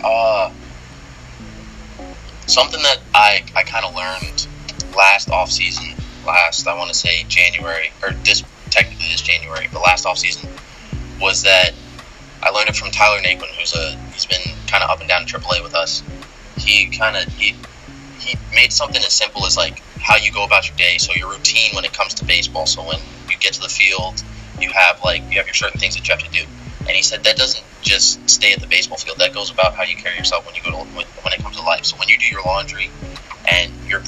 Uh, Something that I kind of learned last off season, I want to say January, or technically this January, but last off season, was that I learned it from Tyler Naquin, he's been kind of up and down in AAA with us. He made something as simple as like how you go about your day, so your routine when it comes to baseball. So when you get to the field, you have your certain things that you have to do. And he said that doesn't just stay at the baseball field. That goes about how you carry yourself when it comes to life. So when you do your laundry and you're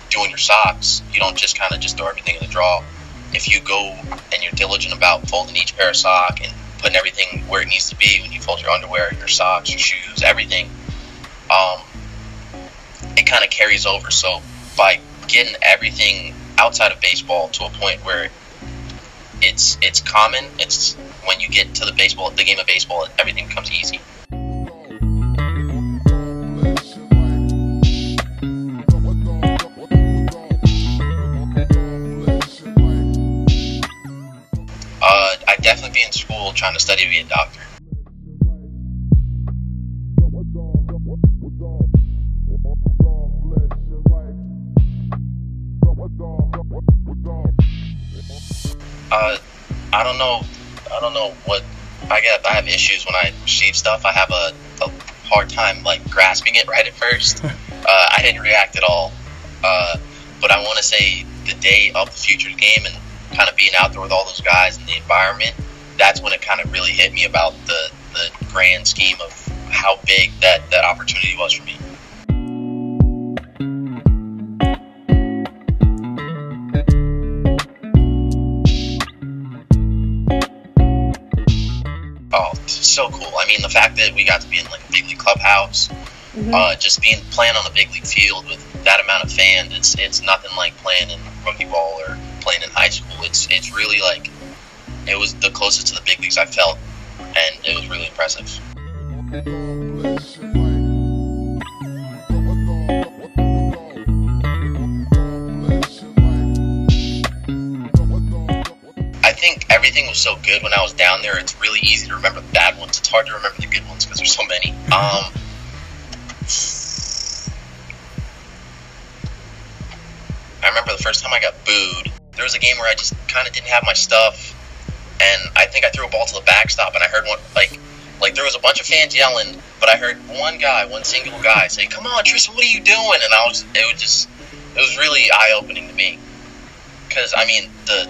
doing your socks, you don't just kind of just throw everything in the drawer. If you go and you're diligent about folding each pair of sock and putting everything where it needs to be, when you fold your underwear, your socks, your shoes, everything, it kind of carries over. So by getting everything outside of baseball to a point where it's common, it's when you get to the game of baseball, everything becomes easy. I'd definitely be in school trying to study to be a doctor. I don't know what I have issues when I shave stuff. I have a hard time grasping it right at first. I didn't react at all. But I want to say the day of the Futures game and kind of being out there with all those guys and the environment, that's when it kind of really hit me about the grand scheme of how big that opportunity was for me. Oh, so cool. I mean, the fact that we got to be in a big league clubhouse, just playing on a big league field with that amount of fans, it's nothing like playing in rookie ball or playing in high school. It's really it was the closest to the big leagues I felt, and it was really impressive. I think everything was so good when I was down there. It's really easy to remember the bad ones. It's hard to remember the good ones because there's so many. I remember the first time I got booed. There was a game where I just kind of didn't have my stuff, and I think I threw a ball to the backstop, and I heard one there was a bunch of fans yelling, but I heard one single guy say, "Come on, Tristan, what are you doing?" And it was really eye-opening to me, because I mean the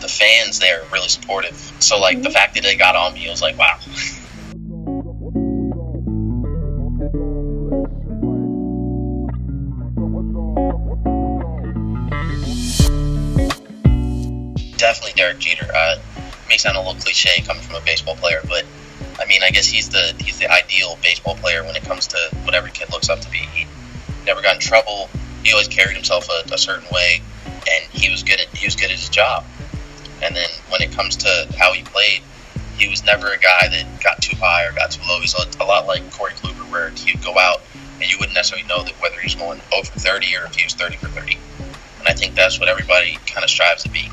fans there are really supportive. So the fact that they got on me, it was like, wow. Definitely Derek Jeter. May sound a little cliche coming from a baseball player, but I mean, I guess he's the ideal baseball player when it comes to what every kid looks up to be. He never got in trouble. He always carried himself a certain way, and he was good at his job. And then when it comes to how he played, he was never a guy that got too high or got too low. He's a lot like Corey Kluber, where he'd go out and you wouldn't necessarily know that whether he's going 0 for 30 or if he was 30 for 30. And I think that's what everybody kind of strives to be.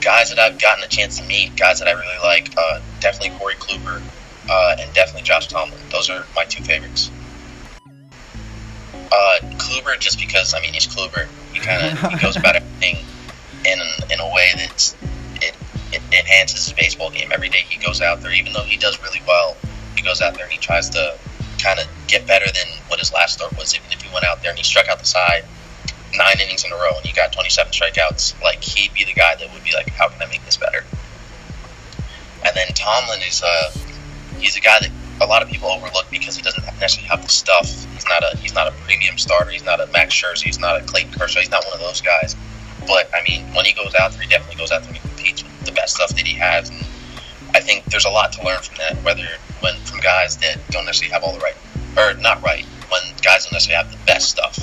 Guys that I've gotten a chance to meet, guys that I really like, definitely Corey Kluber, and definitely Josh Tomlin. Those are my two favorites. Kluber, just because, I mean, he's Kluber. He goes about everything in a way that it enhances his baseball game. Every day he goes out there, even though he does really well, he goes out there and he tries to kind of get better than what his last start was. Even if he went out there and he struck out the side 9 innings in a row and he got 27 strikeouts, he'd be the guy that would be like, how can I make this better? And then Tomlin he's a guy that a lot of people overlook because he doesn't necessarily have the stuff. He's not a premium starter. He's not a Max Scherzer. He's not a Clayton Kershaw. He's not one of those guys. But I mean, when he goes out there, he definitely goes out there and he competes with the best stuff that he has. And I think there's a lot to learn from that. From guys that don't necessarily have all the right, or not right, when guys don't necessarily have the best stuff.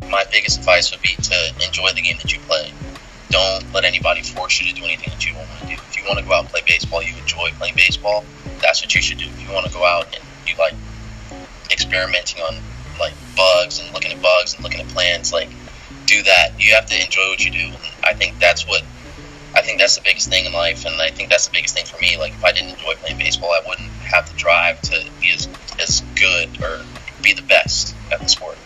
My biggest advice would be to enjoy the game that you play. don't let anybody force you to do anything that you don't want to do. If you want to go out and play baseball, you enjoy playing baseball, that's what you should do. If you want to go out and you like experimenting on like bugs and looking at plants, like do that. You have to enjoy what you do. And I think that's the biggest thing in life, and I think that's the biggest thing for me. Like, if I didn't enjoy playing baseball, I wouldn't have the drive to be as good or be the best at the sport.